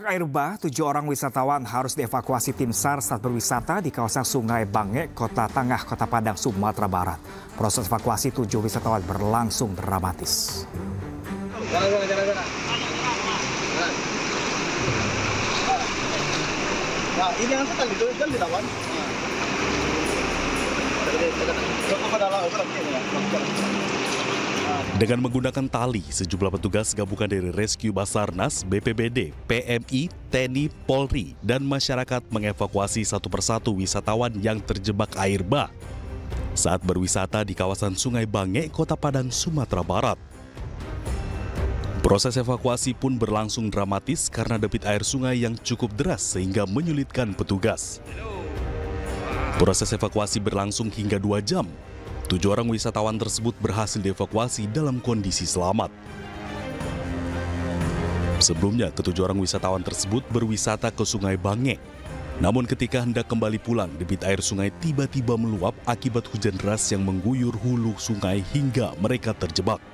Air bah, 7 orang wisatawan harus dievakuasi tim SAR saat berwisata di kawasan Sungai Bangek, Kota Tangah, Kota Padang, Sumatera Barat. Proses evakuasi 7 wisatawan berlangsung dramatis. Nah, ini yang kita kan dilawan. Dengan menggunakan tali, sejumlah petugas gabungan dari Rescue Basarnas, BPBD, PMI, TNI, Polri, dan masyarakat mengevakuasi satu persatu wisatawan yang terjebak air bah saat berwisata di kawasan Sungai Bangek, Kota Padang, Sumatera Barat. Proses evakuasi pun berlangsung dramatis karena debit air sungai yang cukup deras sehingga menyulitkan petugas. Proses evakuasi berlangsung hingga 2 jam. 7 orang wisatawan tersebut berhasil dievakuasi dalam kondisi selamat. Sebelumnya, ketujuh orang wisatawan tersebut berwisata ke Sungai Bangek. Namun ketika hendak kembali pulang, debit air sungai tiba-tiba meluap akibat hujan deras yang mengguyur hulu sungai hingga mereka terjebak.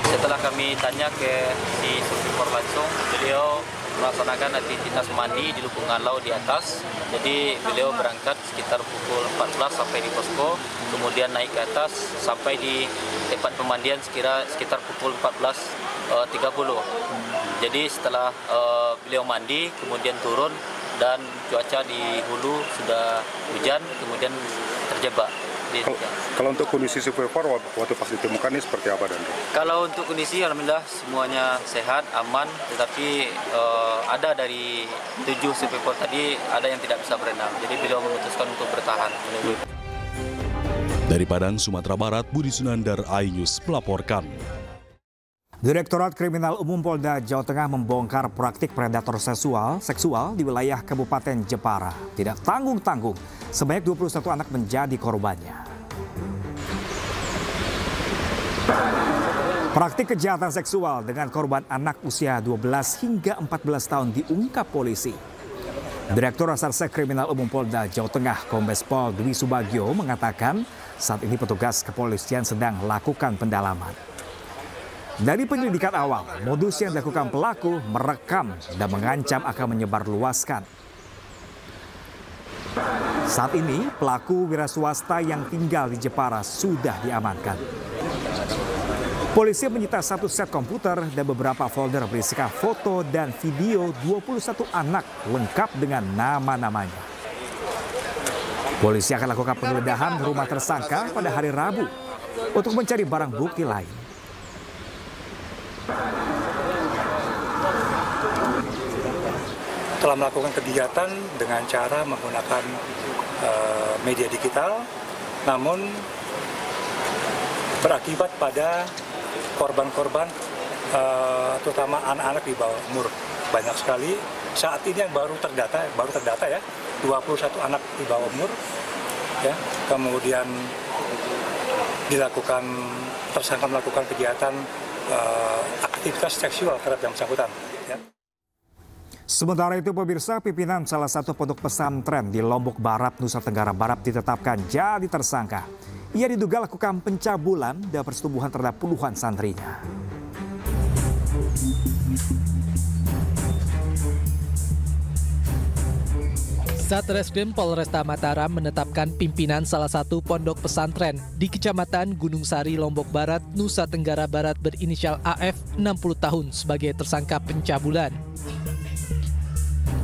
Setelah kami tanya ke si supir langsung, beliau melaksanakan aktivitas mandi di lubungan laut di atas. Jadi beliau berangkat sekitar pukul 14 sampai di posko, kemudian naik ke atas sampai di tempat pemandian sekitar pukul 14.30. Jadi setelah beliau mandi, kemudian turun dan cuaca di hulu sudah hujan, kemudian terjebak. Kalau untuk kondisi survivor waktu pas ditemukan ini seperti apa, Dan? Kalau untuk kondisi alhamdulillah semuanya sehat, aman, tetapi ada dari 7 survivor tadi ada yang tidak bisa berenang. Jadi beliau memutuskan untuk bertahan. Dari Padang, Sumatera Barat, Budi Sunandar, iNews melaporkan. Direktorat Kriminal Umum Polda Jawa Tengah membongkar praktik predator seksual di wilayah Kabupaten Jepara. Tidak tanggung-tanggung, sebanyak 21 anak menjadi korbannya. Praktik kejahatan seksual dengan korban anak usia 12 hingga 14 tahun diungkap polisi. Direktur Reserse Kriminal Umum Polda Jawa Tengah, Kombes Pol Dwi Subagio mengatakan saat ini petugas kepolisian sedang melakukan pendalaman. Dari penyelidikan awal, modus yang dilakukan pelaku merekam dan mengancam akan menyebarluaskan. Saat ini, pelaku wira swasta yang tinggal di Jepara sudah diamankan. Polisi menyita 1 set komputer dan beberapa folder berisikan foto dan video 21 anak lengkap dengan nama-namanya. Polisi akan lakukan penggeledahan rumah tersangka pada hari Rabu untuk mencari barang bukti lain. Telah melakukan kegiatan dengan cara menggunakan media digital, namun berakibat pada korban-korban, terutama anak-anak di bawah umur. Banyak sekali. Saat ini yang baru terdata ya, 21 anak di bawah umur. Ya, kemudian tersangka melakukan kegiatan aktivitas seksual terhadap yang bersangkutan. Ya. Sementara itu pemirsa, pimpinan salah satu pondok pesantren di Lombok Barat, Nusa Tenggara Barat ditetapkan jadi tersangka. Ia diduga lakukan pencabulan dan persetubuhan terhadap puluhan santrinya. Satreskrim Polresta Mataram menetapkan pimpinan salah satu pondok pesantren di Kecamatan Gunung Sari, Lombok Barat, Nusa Tenggara Barat berinisial AF 60 tahun sebagai tersangka pencabulan.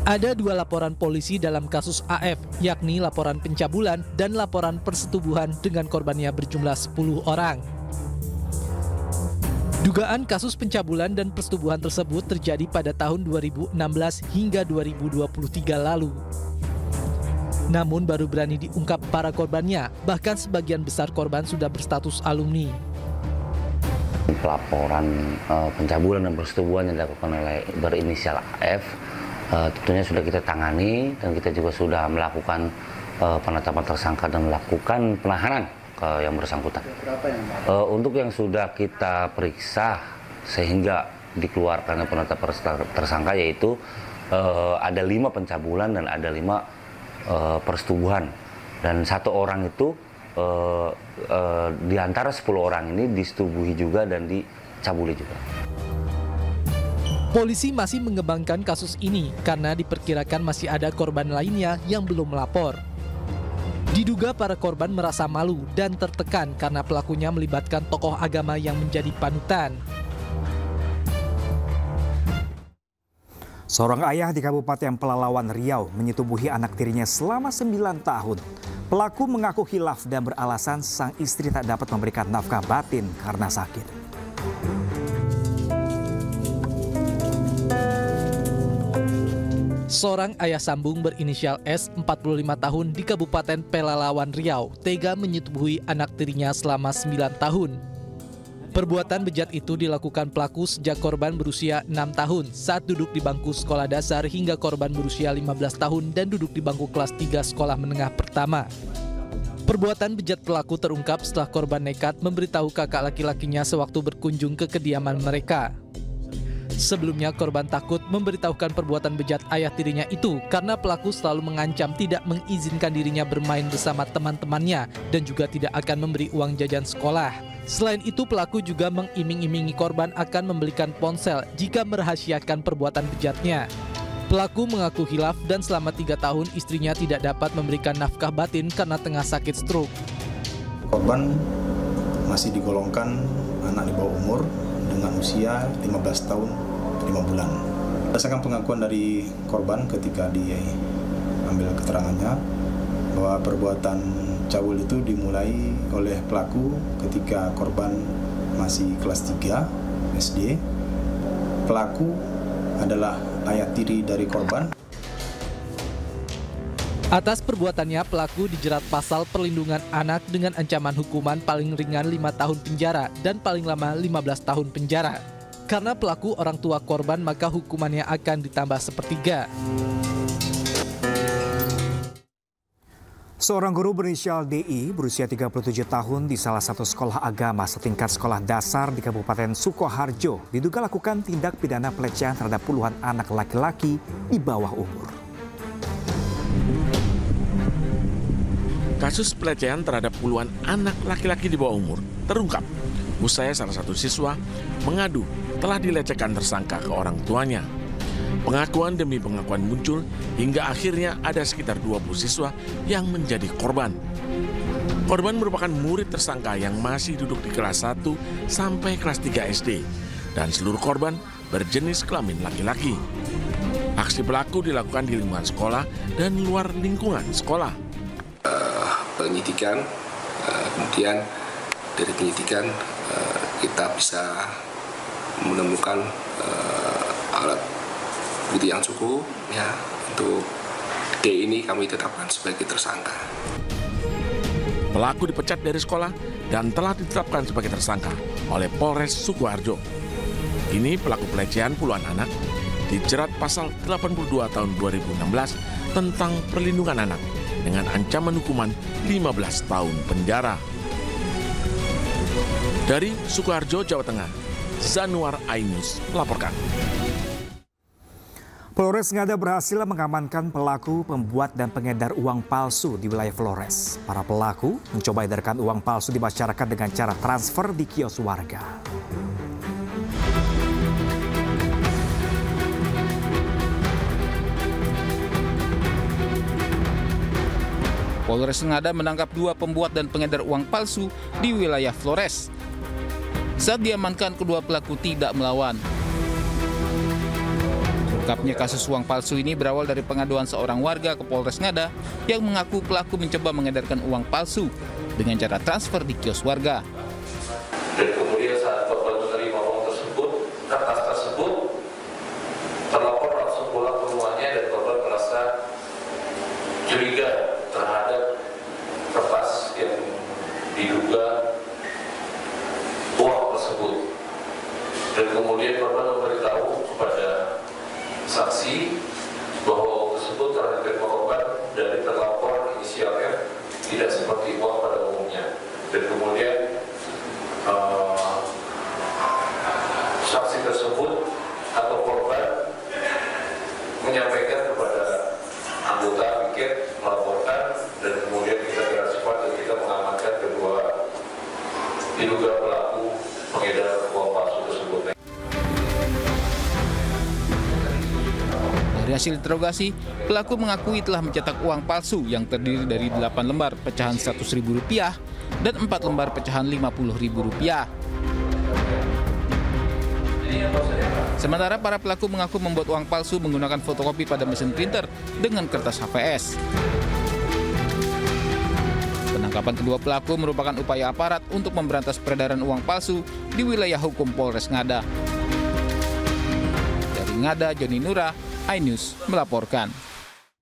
Ada 2 laporan polisi dalam kasus AF, yakni laporan pencabulan dan laporan persetubuhan dengan korbannya berjumlah 10 orang. Dugaan kasus pencabulan dan persetubuhan tersebut terjadi pada tahun 2016 hingga 2023 lalu. Namun baru berani diungkap para korbannya, bahkan sebagian besar korban sudah berstatus alumni. Laporan pencabulan dan persetubuhan yang dilakukan oleh berinisial AF tentunya sudah kita tangani dan kita juga sudah melakukan penetapan tersangka dan melakukan penahanan ke yang bersangkutan. Untuk yang sudah kita periksa sehingga dikeluarkan penetapan tersangka yaitu ada 5 pencabulan dan ada 5 persetubuhan, dan 1 orang itu di antara 10 orang ini disetubuhi juga dan dicabuli juga. Polisi masih mengembangkan kasus ini karena diperkirakan masih ada korban lainnya yang belum melapor. Diduga para korban merasa malu dan tertekan karena pelakunya melibatkan tokoh agama yang menjadi panutan. Seorang ayah di Kabupaten Pelalawan Riau menyetubuhi anak tirinya selama 9 tahun. Pelaku mengaku khilaf dan beralasan sang istri tak dapat memberikan nafkah batin karena sakit. Seorang ayah sambung berinisial S, 45 tahun di Kabupaten Pelalawan Riau, tega menyetubuhi anak tirinya selama 9 tahun. Perbuatan bejat itu dilakukan pelaku sejak korban berusia 6 tahun saat duduk di bangku sekolah dasar hingga korban berusia 15 tahun dan duduk di bangku kelas 3 sekolah menengah pertama. Perbuatan bejat pelaku terungkap setelah korban nekat memberitahu kakak laki-lakinya sewaktu berkunjung ke kediaman mereka. Sebelumnya korban takut memberitahukan perbuatan bejat ayah tirinya itu karena pelaku selalu mengancam tidak mengizinkan dirinya bermain bersama teman-temannya dan juga tidak akan memberi uang jajan sekolah. Selain itu pelaku juga mengiming-imingi korban akan membelikan ponsel jika merahasiakan perbuatan bejatnya. Pelaku mengaku khilaf dan selama 3 tahun istrinya tidak dapat memberikan nafkah batin karena tengah sakit stroke. Korban masih digolongkan anak di bawah umur dengan usia 15 tahun 5 bulan. Berdasarkan pengakuan dari korban ketika diambil keterangannya bahwa perbuatan cabul itu dimulai oleh pelaku ketika korban masih kelas 3 SD. Pelaku adalah ayah tiri dari korban. Atas perbuatannya, pelaku dijerat pasal perlindungan anak dengan ancaman hukuman paling ringan 5 tahun penjara dan paling lama 15 tahun penjara. Karena pelaku orang tua korban, maka hukumannya akan ditambah sepertiga. Seorang guru berinisial DI berusia 37 tahun di salah satu sekolah agama setingkat sekolah dasar di Kabupaten Sukoharjo diduga lakukan tindak pidana pelecehan terhadap puluhan anak laki-laki di bawah umur. Kasus pelecehan terhadap puluhan anak laki-laki di bawah umur terungkap usai salah satu siswa mengadu telah dilecehkan tersangka ke orang tuanya. Pengakuan demi pengakuan muncul hingga akhirnya ada sekitar 20 siswa yang menjadi korban. Korban merupakan murid tersangka yang masih duduk di kelas 1 sampai kelas 3 SD dan seluruh korban berjenis kelamin laki-laki. Aksi pelaku dilakukan di lingkungan sekolah dan luar lingkungan sekolah. Penyidikan, kemudian dari penyidikan kita bisa menemukan alat bukti yang cukup ya untuk D ini kami tetapkan sebagai tersangka. Pelaku dipecat dari sekolah dan telah ditetapkan sebagai tersangka oleh Polres Sukoharjo. Ini pelaku pelecehan puluhan anak dijerat pasal 82 tahun 2016 tentang perlindungan anak dengan ancaman hukuman 15 tahun penjara. Dari Sukoharjo, Jawa Tengah, Zanuar Ainus melaporkan. Polres Ngada berhasil mengamankan pelaku pembuat dan pengedar uang palsu di wilayah Flores. Para pelaku mencoba edarkan uang palsu di masyarakat dengan cara transfer di kios warga. Polres Ngada menangkap 2 pembuat dan pengedar uang palsu di wilayah Flores. Saat diamankan, kedua pelaku tidak melawan. Terungkapnya kasus uang palsu ini berawal dari pengaduan seorang warga ke Polres Ngada yang mengaku pelaku mencoba mengedarkan uang palsu dengan cara transfer di kios warga. Dan kemudian saat korban menerima uang tersebut, kertas tersebut, terlapor langsung pulang ke rumahnya dan korban merasa curiga terhadap kertas yang diduga uang tersebut. Dan kemudian korban memberitahu kepada saksi bahwa uang tersebut telah diterima korban dari terlapor inisial F, tidak seperti uang pada umumnya. Dan kemudian saksi tersebut atau korban menyampaikan kepada anggota piket melaporkan, dan kemudian kita direspon dan kita mengamankan kedua diduga pelaku pengedar uang palsu tersebut. Dari hasil interogasi, pelaku mengakui telah mencetak uang palsu yang terdiri dari 8 lembar pecahan Rp100.000 dan 4 lembar pecahan Rp50.000. Sementara para pelaku mengaku membuat uang palsu menggunakan fotokopi pada mesin printer dengan kertas HVS. Penangkapan kedua pelaku merupakan upaya aparat untuk memberantas peredaran uang palsu di wilayah hukum Polres Ngada. Dari Ngada, Joni Nura, iNews melaporkan.